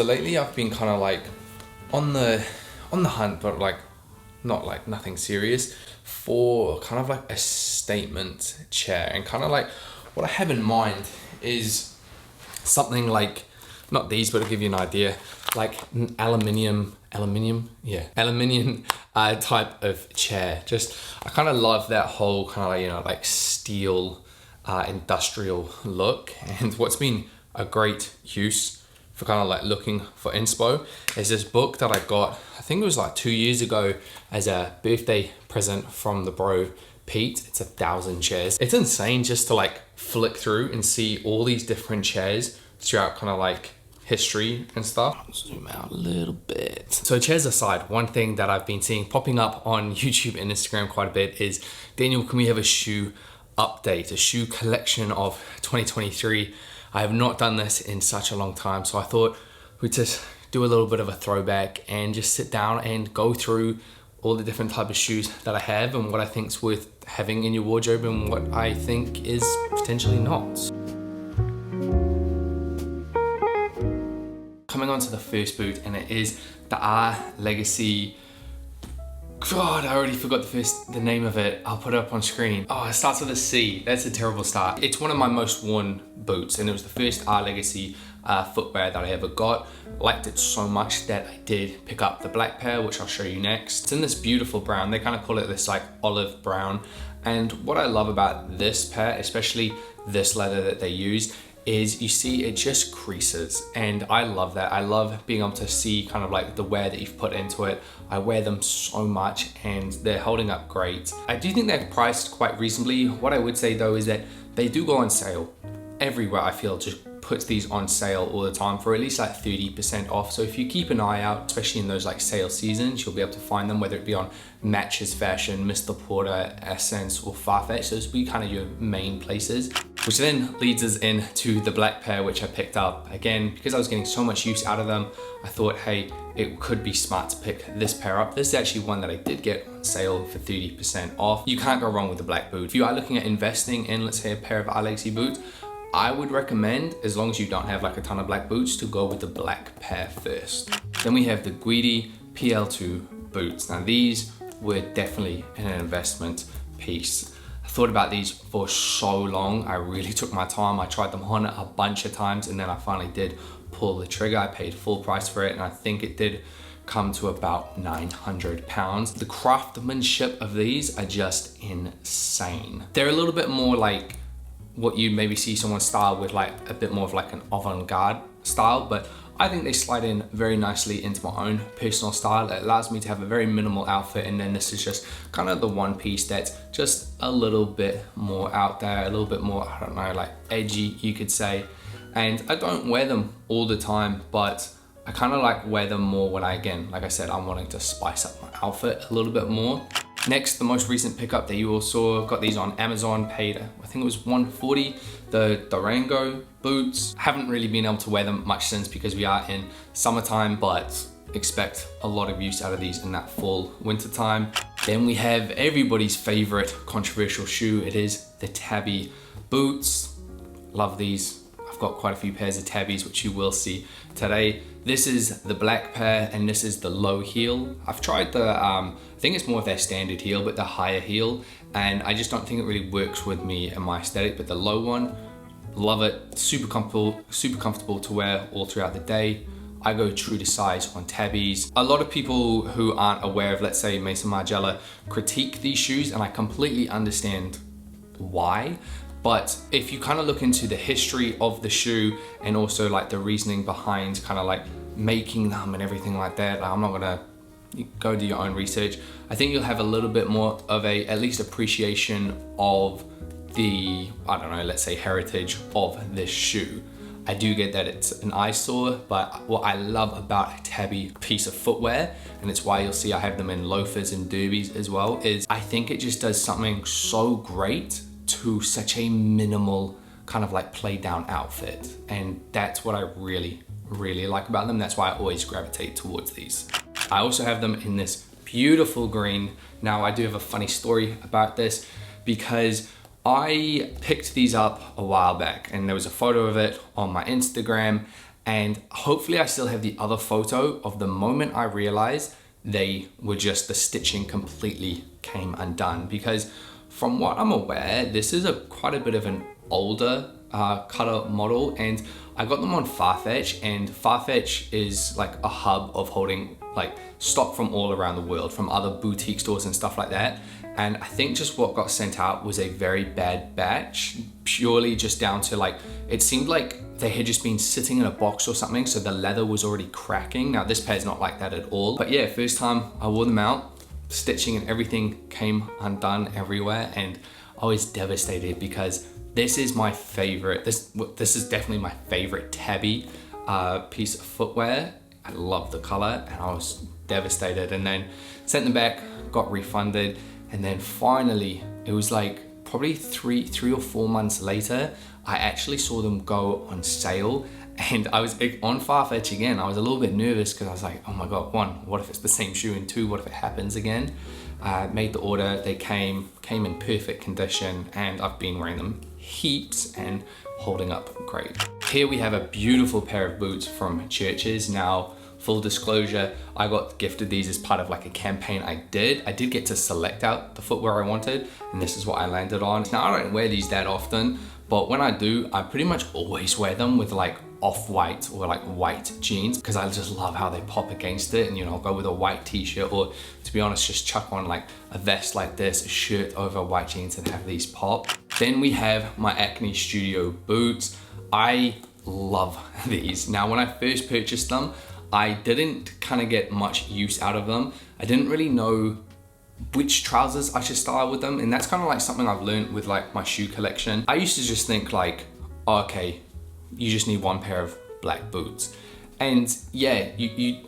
So lately I've been kind of like on the hunt, but like not like nothing serious, for kind of like a statement chair. And kind of like what I have in mind is something like, not these, but to give you an idea, like an aluminium type of chair. Just, I kind of love that whole kind of like, you know, like steel industrial look. And what's been a great use for kind of like looking for inspo is this book that I got, I think it was like 2 years ago, as a birthday present from the bro Pete. It's 1,000 chairs. It's insane just to like flick through and see all these different chairs throughout kind of like history and stuff. I'll zoom out a little bit. So chairs aside, one thing that I've been seeing popping up on YouTube and Instagram quite a bit is, Daniel, can we have a shoe update, a shoe collection of 2023? I have not done this in such a long time, so I thought we'd just do a little bit of a throwback and just sit down and go through all the different type of shoes that I have and what I think is worth having in your wardrobe and what I think is potentially not. Coming on to the first boot, and it is the Oree Legacy. God, I already forgot the name of it. I'll put it up on screen. Oh, it starts with a C. That's a terrible start. It's one of my most worn boots, and it was the first Oree Legacy footwear that I ever got. Liked it so much that I did pick up the black pair, which I'll show you next. It's in this beautiful brown. They kind of call it this like olive brown. And what I love about this pair, especially this leather that they used, is you see it just creases, and I love that. I love being able to see kind of like the wear that you've put into it. I wear them so much and they're holding up great. I do think they're priced quite reasonably. What I would say though is that they do go on sale. Everywhere I feel just puts these on sale all the time for at least like 30% off. So if you keep an eye out, especially in those like sale seasons, you'll be able to find them, whether it be on Matches Fashion, Mr. Porter, Essence, or Farfetch. Those will be kind of your main places. Which then leads us into the black pair, which I picked up. Again, because I was getting so much use out of them, I thought, hey, it could be smart to pick this pair up. This is actually one that I did get on sale for 30% off. You can't go wrong with the black boot. If you are looking at investing in, let's say, a pair of Oree Legacy boots, I would recommend, as long as you don't have like a ton of black boots, to go with the black pair first. Then we have the Guidi PL2 boots. Now these were definitely an investment piece. I thought about these for so long. I really took my time. I tried them on a bunch of times, and then I finally did pull the trigger. I paid full price for it, and I think it did come to about £900. The craftsmanship of these are just insane. They're a little bit more like what you maybe see someone style with, like a bit more of like an avant-garde style, but I think they slide in very nicely into my own personal style. It allows me to have a very minimal outfit, and then this is just kind of the one piece that's just a little bit more out there, a little bit more, I don't know, like edgy, you could say. And I don't wear them all the time, but I kind of like wear them more when I, again, like I said, I'm wanting to spice up my outfit a little bit more. Next, the most recent pickup that you all saw, got these on Amazon, paid, I think it was $140, the Durango boots. Haven't really been able to wear them much since because we are in summertime, but expect a lot of use out of these in that fall, winter time. Then we have everybody's favorite controversial shoe. It is the Tabi boots. Love these. I've got quite a few pairs of Tabis, which you will see today. This is the black pair, and this is the low heel. I've tried the, I think it's more of their standard heel, but the higher heel, and I just don't think it really works with me and my aesthetic. But the low one, love it. Super comfortable to wear all throughout the day. I go true to size on Tabis. A lot of people who aren't aware of, let's say, Maison Margiela critique these shoes, and I completely understand why. But if you kind of look into the history of the shoe and also like the reasoning behind kind of like making them and everything like that, I'm not gonna go do your own research. I think you'll have a little bit more of a, at least appreciation of the, I don't know, let's say heritage of this shoe. I do get that it's an eyesore, but what I love about a Tabi piece of footwear, and it's why you'll see I have them in loafers and derbies as well, is I think it just does something so great to such a minimal kind of like play down outfit. And that's what I really, really like about them. That's why I always gravitate towards these. I also have them in this beautiful green. Now I do have a funny story about this because I picked these up a while back and there was a photo of it on my Instagram, And hopefully I still have the other photo of the moment I realized they were just, the stitching completely came undone, because from what I'm aware, this is quite a bit of an older cutter model, and I got them on Farfetch, and Farfetch is like a hub of holding like stock from all around the world, from other boutique stores and stuff like that. And I think just what got sent out was a very bad batch, purely just down to like, it seemed like they had just been sitting in a box or something, so the leather was already cracking. Now this pair's not like that at all. But yeah, first time I wore them out, stitching and everything came undone everywhere, and I was devastated because this is my favorite, this is definitely my favorite Tabi piece of footwear. I love the color, and I was devastated, and then sent them back, got refunded, and then finally, it was like probably three or 4 months later, I actually saw them go on sale, and I was on Farfetch again. I was a little bit nervous because I was like, oh my God, one, what if it's the same shoe? And two, what if it happens again? Made the order, they came in perfect condition, and I've been wearing them heaps and holding up great. Here we have a beautiful pair of boots from Churches. Now, full disclosure, I got gifted these as part of like a campaign I did. I did get to select out the footwear I wanted, and this is what I landed on. Now, I don't wear these that often, but when I do, I pretty much always wear them with like off-white or like white jeans, because I just love how they pop against it. And you know, I'll go with a white t-shirt, or to be honest, just chuck on like a vest like this, a shirt over white jeans, and have these pop. Then we have my Acne Studio boots. I love these. Now, when I first purchased them, I didn't kind of get much use out of them. I didn't really know which trousers I should style with them, and that's kind of like something I've learned with like my shoe collection. I used to just think like, oh, okay, you just need one pair of black boots. And yeah, you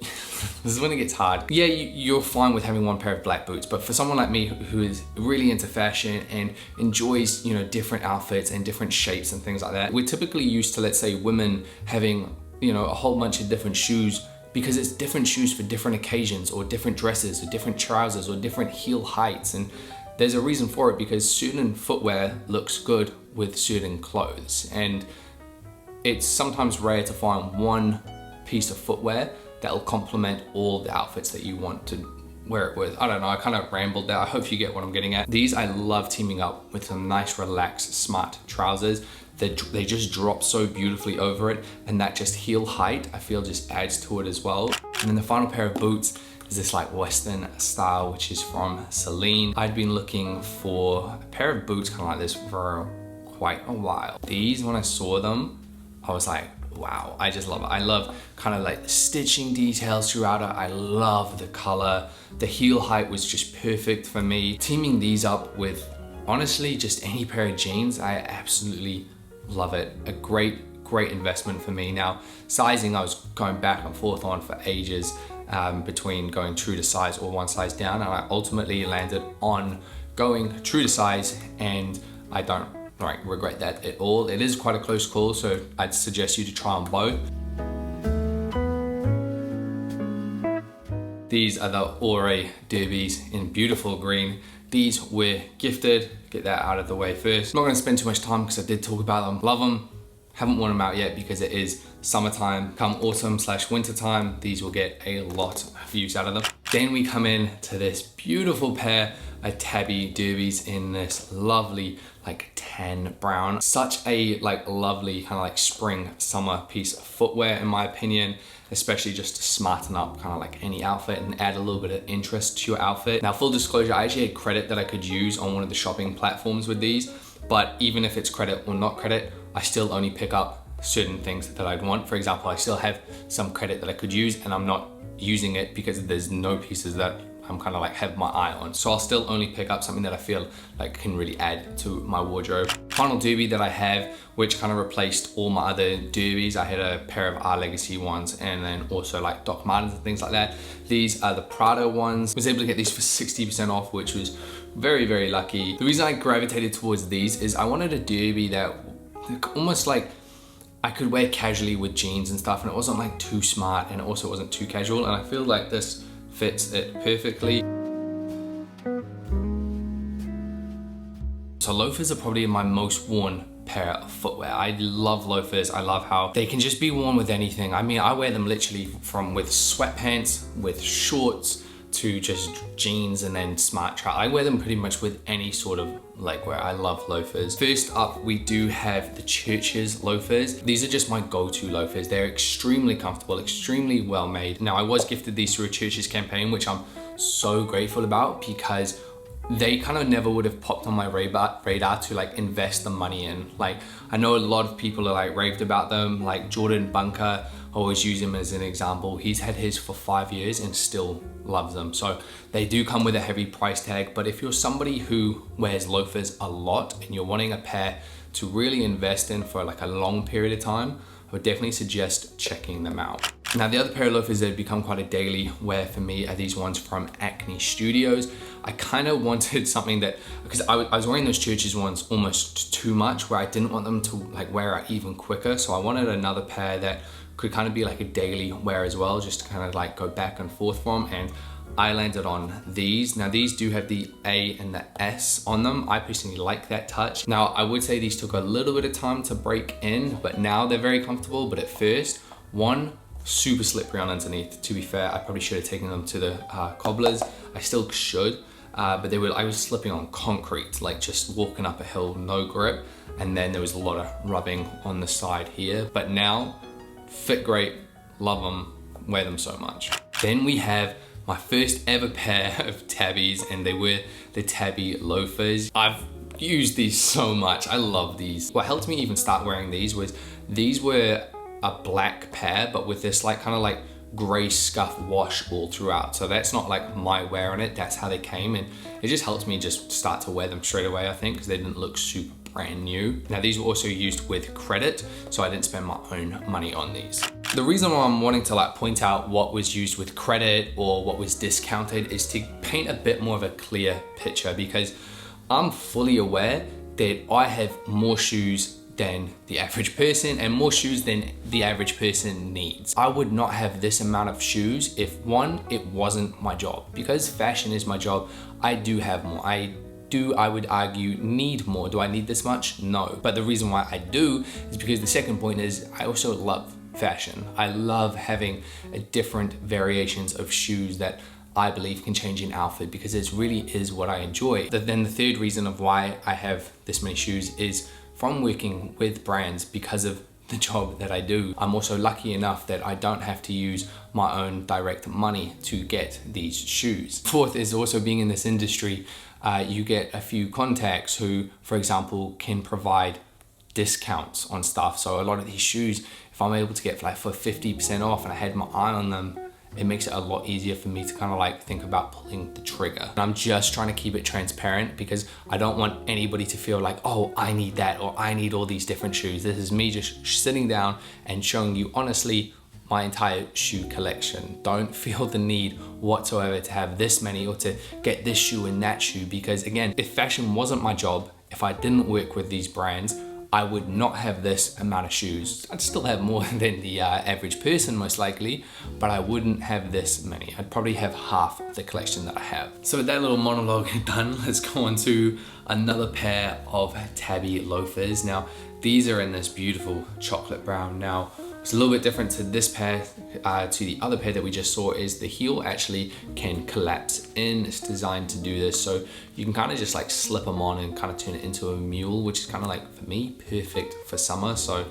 this is when it gets hard. Yeah, you're fine with having one pair of black boots, but for someone like me who is really into fashion and enjoys, you know, different outfits and different shapes and things like that, we're typically used to, let's say, women having, you know, a whole bunch of different shoes, because it's different shoes for different occasions, or different dresses, or different trousers, or different heel heights. And there's a reason for it, because certain footwear looks good with certain clothes. And it's sometimes rare to find one piece of footwear that'll complement all the outfits that you want to wear it with. I don't know, I kind of rambled there. I hope you get what I'm getting at. These I love teaming up with some nice, relaxed, smart trousers. They just drop so beautifully over it, and that just heel height, I feel, just adds to it as well. And then the final pair of boots is this like Western style, which is from Celine. I'd been looking for a pair of boots kind of like this for quite a while. These, when I saw them, I was like, wow, I just love it. I love kind of like the stitching details throughout it. I love the color. The heel height was just perfect for me. Teaming these up with, honestly, just any pair of jeans, I absolutely love it. A great investment for me. Now, sizing, I was going back and forth on for ages between going true to size or one size down, and I ultimately landed on going true to size, and I don't regret that at all. It is quite a close call, so I'd suggest you to try on both. These are the Oree derbies in beautiful green. These were gifted. Get that out of the way first. I'm not gonna spend too much time because I did talk about them. Love them. Haven't worn them out yet because it is summertime. Come autumn/winter time, these will get a lot of use out of them. Then we come in to this beautiful pair of Tabi derbies in this lovely like tan brown. Such a like lovely kind of like spring summer piece of footwear, in my opinion, especially just to smarten up kind of like any outfit and add a little bit of interest to your outfit. Now, full disclosure, I actually had credit that I could use on one of the shopping platforms with these, but even if it's credit or not credit, I still only pick up certain things that I'd want. For example, I still have some credit that I could use, and I'm not using it because there's no pieces that I'm kind of like have my eye on. So I'll still only pick up something that I feel like can really add to my wardrobe. Final derby that I have, which kind of replaced all my other derbies. I had a pair of Our Legacy ones, and then also like Doc Martens and things like that. These are the Prada ones. I was able to get these for 60% off, which was very, very lucky. The reason I gravitated towards these is I wanted a derby that almost like I could wear casually with jeans and stuff, and it wasn't like too smart, and it also wasn't too casual, and I feel like this fits it perfectly. So loafers are probably my most worn pair of footwear. I love loafers. I love how they can just be worn with anything. I mean, I wear them literally from with sweatpants, with shorts, to just jeans and then smart trousers. I wear them pretty much with any sort of legwear. I love loafers. First up, we do have the Church's loafers. These are just my go-to loafers. They're extremely comfortable, extremely well made. Now, I was gifted these through a Church's campaign, which I'm so grateful about, because they kind of never would have popped on my radar to like invest the money in. Like, I know a lot of people are like raved about them, like Jordan Bunker, I always use him as an example. He's had his for 5 years and still loves them. So they do come with a heavy price tag, but if you're somebody who wears loafers a lot and you're wanting a pair to really invest in for like a long period of time, I would definitely suggest checking them out. Now, the other pair of loafers that have become quite a daily wear for me are these ones from Acne Studios. I kind of wanted something that, because I was wearing those Church's ones almost too much, where I didn't want them to like wear out even quicker. So I wanted another pair that could kind of be like a daily wear as well, just to kind of like go back and forth from. And I landed on these. Now, these do have the A and the S on them. I personally like that touch. Now, I would say these took a little bit of time to break in, but now they're very comfortable. But at first, one, super slippery on underneath. To be fair, I probably should have taken them to the cobblers. I still should, but I was slipping on concrete, like just walking up a hill, no grip. And then there was a lot of rubbing on the side here. But now, fit great, love them, wear them so much. Then we have my first ever pair of Tabis, and they were the Tabi Loafers. I've used these so much, I love these. What helped me even start wearing these was, these were a black pair, but with this like kind of like gray scuff wash all throughout. So that's not like my wear on it, that's how they came. And it just helped me just start to wear them straight away, I think, because they didn't look super brand new. Now, these were also used with credit, so I didn't spend my own money on these. The reason why I'm wanting to like point out what was used with credit or what was discounted is to paint a bit more of a clear picture, because I'm fully aware that I have more shoes than the average person and more shoes than the average person needs. I would not have this amount of shoes if, one, it wasn't my job. Because fashion is my job, I do have more. I would argue, need more. Do I need this much? No. But the reason why I do is because the second point is I also love fashion. I love having different variations of shoes that I believe can change an outfit, because it really is what I enjoy. Then the third reason of why I have this many shoes is from working with brands, because of the job that I do. I'm also lucky enough that I don't have to use my own direct money to get these shoes. Fourth is also being in this industry, you get a few contacts who, for example, can provide discounts on stuff. So a lot of these shoes, if I'm able to get like for 50% off and I had my eye on them, it makes it a lot easier for me to kind of like think about pulling the trigger. And I'm just trying to keep it transparent, because I don't want anybody to feel like, oh, I need that, or I need all these different shoes. This is me just sitting down and showing you honestly my entire shoe collection. Don't feel the need whatsoever to have this many or to get this shoe and that shoe, because again, if fashion wasn't my job, if I didn't work with these brands, I would not have this amount of shoes. I'd still have more than the average person most likely, but I wouldn't have this many. I'd probably have half the collection that I have. So with that little monologue done, let's go on to another pair of Tabi loafers. Now, these are in this beautiful chocolate brown. Now, it's a little bit different to this pair, to the other pair that we just saw, is the heel actually can collapse in. It's designed to do this, so you can kind of just like slip them on and kind of turn it into a mule, which is kind of like, for me, perfect for summer. So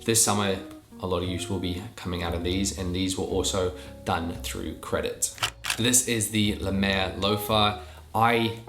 this summer, a lot of use will be coming out of these, and these were also done through credit. This is the La Mer loafer. I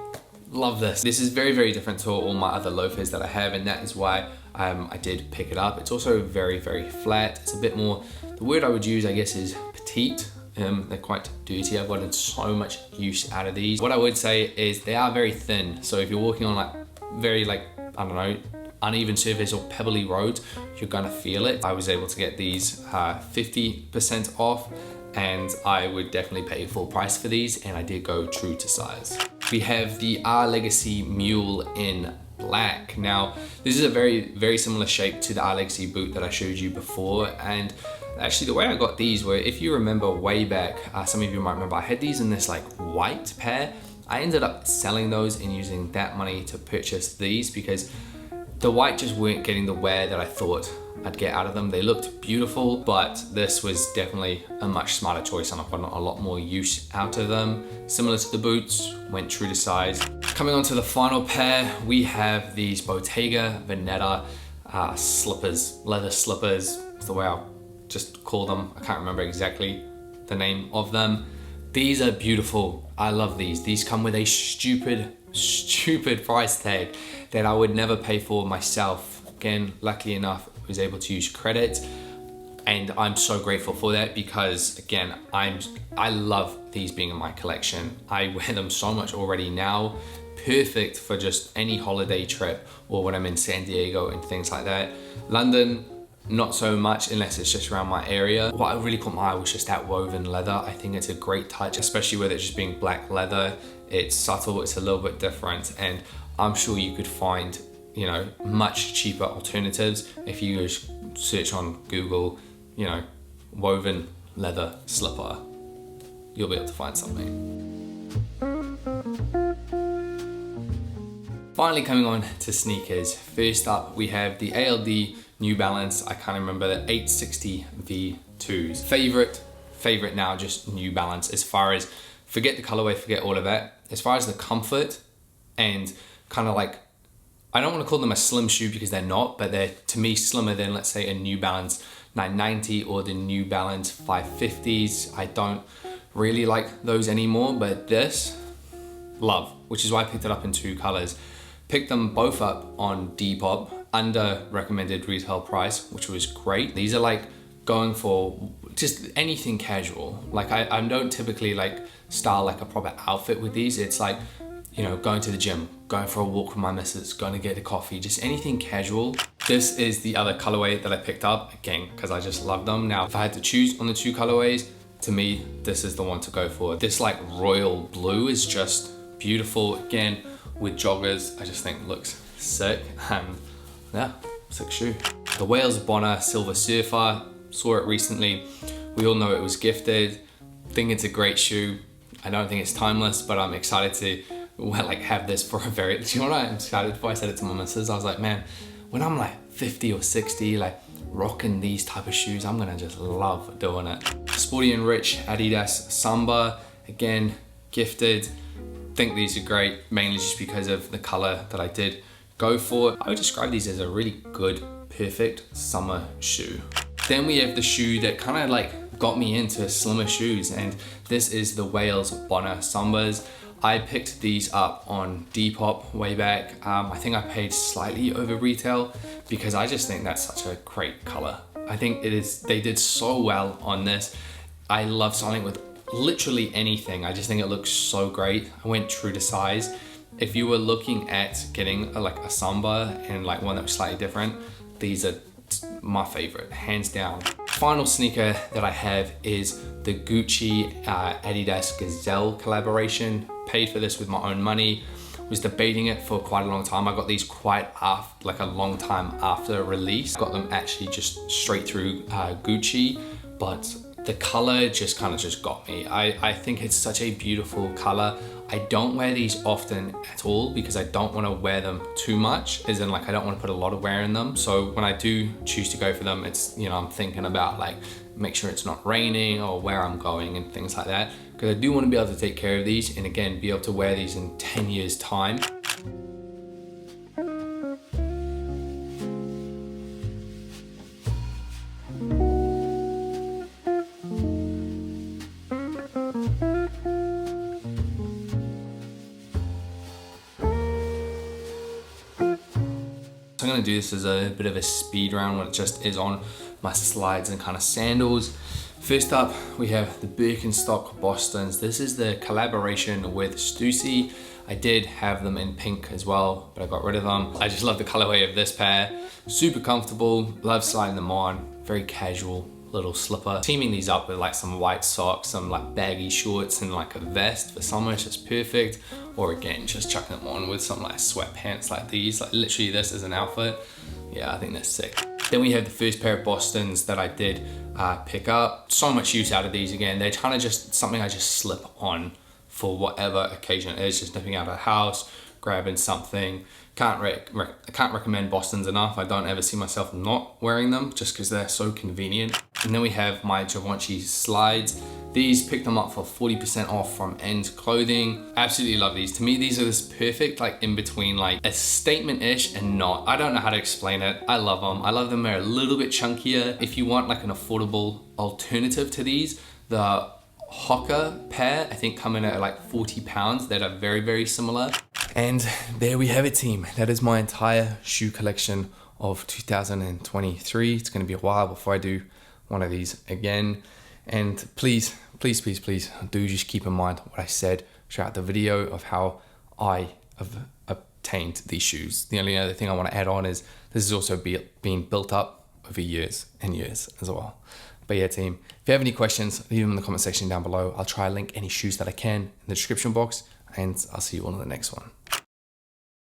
love this. This is very, very different to all my other loafers that I have, and that is why I did pick it up. It's also very, very flat. It's a bit more, the word I would use, I guess, is petite. They're quite dirty. I've gotten so much use out of these. What I would say is they are very thin. So if you're walking on like very like, I don't know, uneven surface or pebbly roads, you're gonna feel it. I was able to get these 50% off, and I would definitely pay full price for these, and I did go true to size. We have the R Legacy Mule in black. Now, this is a very, very similar shape to the R Legacy boot that I showed you before, and actually the way I got these were, if you remember way back, some of you might remember, I had these in this like white pair. I ended up selling those and using that money to purchase these, because The white just weren't getting the wear that I thought I'd get out of them. They looked beautiful, but this was definitely a much smarter choice and I've gotten a lot more use out of them. Similar to the boots, went true to size. Coming on to the final pair, we have these Bottega Veneta slippers, leather slippers. It's the way I'll just call them. I can't remember exactly the name of them. These are beautiful. I love these. These come with a stupid price tag that I would never pay for myself. Again, luckily enough, I was able to use credit and I'm so grateful for that because again, I love these being in my collection. I wear them so much already now. Perfect for just any holiday trip or when I'm in San Diego and things like that. London, not so much unless it's just around my area. What really caught my eye was just that woven leather. I think it's a great touch, especially with it just being black leather. It's subtle, it's a little bit different, and I'm sure you could find, you know, much cheaper alternatives. If you just search on Google, you know, woven leather slipper, you'll be able to find something. Finally, coming on to sneakers. First up, we have the ALD New Balance. I can't remember the 860 V2s. Favorite now, just New Balance. As far as, forget the colorway, forget all of that. As far as the comfort and kind of like, I don't want to call them a slim shoe because they're not, but they're to me slimmer than, let's say, a New Balance 990 or the New Balance 550s. I don't really like those anymore, but this, love, which is why I picked it up in 2 colors. Picked them both up on Depop under recommended retail price, which was great. These are like going for just anything casual. Like I don't typically like style like a proper outfit with these. It's like, you know, going to the gym, going for a walk with my missus, going to get a coffee, just anything casual. This is the other colorway that I picked up, again, because I just love them. Now, if I had to choose on the 2 colorways, to me, this is the one to go for. This like royal blue is just beautiful. Again, with joggers, I just think looks sick. Yeah, sick shoe. The Wales Bonner Silver Surfer, saw it recently. We all know it was gifted. Think it's a great shoe. I don't think it's timeless, but I'm excited to have this for a very, do you know what I'm excited for? I said it to my missus. I was like, man, when I'm like 50 or 60, like rocking these type of shoes, I'm gonna just love doing it. Sporty Rich Adidas Samba, again, gifted. Think these are great, mainly just because of the color that I did go for. I would describe these as a really good, perfect summer shoe. Then we have the shoe that kind of like got me into slimmer shoes, and this is the Wales Bonner Sambas. I picked these up on Depop way back. I think I paid slightly over retail because I just think that's such a great color. I think it is, they did so well on this. I love styling with literally anything. I just think it looks so great. I went true to size. If you were looking at getting like a Samba and like one that was slightly different, these are my favorite, hands down. Final sneaker that I have is the Gucci Adidas Gazelle collaboration. Paid for this with my own money. Was debating it for quite a long time. I got these quite after, like a long time after release. Got them actually just straight through Gucci, but the color just kind of just got me. I think it's such a beautiful color. I don't wear these often at all because I don't want to wear them too much, as in like I don't want to put a lot of wear in them. So when I do choose to go for them, it's, you know, I'm thinking about like make sure it's not raining or where I'm going and things like that, because I do want to be able to take care of these and again be able to wear these in 10 years time. So I'm gonna do this as a bit of a speed round when it just is on my slides and kind of sandals. First up, we have the Birkenstock Bostons. This is the collaboration with Stussy. I did have them in pink as well, but I got rid of them. I just love the colorway of this pair. Super comfortable, love sliding them on, very casual little slipper. Teaming these up with like some white socks, some like baggy shorts and like a vest for summer is just perfect. Or again, just chucking them on with some like sweatpants like these. Like literally this is an outfit. Yeah, I think that's sick. Then we have the first pair of Bostons that I did pick up. So much use out of these again. They're kind of just something I just slip on for whatever occasion it is. Just nipping out of the house, grabbing something, I can't recommend Bostons enough. I don't ever see myself not wearing them just because they're so convenient. And then we have my Givenchy slides. These, picked them up for 40% off from End Clothing. Absolutely love these. To me, these are this perfect like in between, like a statement-ish and not. I don't know how to explain it. I love them. I love them. They're a little bit chunkier. If you want like an affordable alternative to these, the Hoka pair, I think, come in at like 40 pounds that are very, very similar. And there we have it, team. That is my entire shoe collection of 2023. It's gonna be a while before I do one of these again. And please, please, please, please do just keep in mind what I said throughout the video of how I have obtained these shoes. The only other thing I want to add on is this is also being built up over years and years as well. But yeah, team, if you have any questions, leave them in the comment section down below. I'll try to link any shoes that I can in the description box, and I'll see you all in the next one.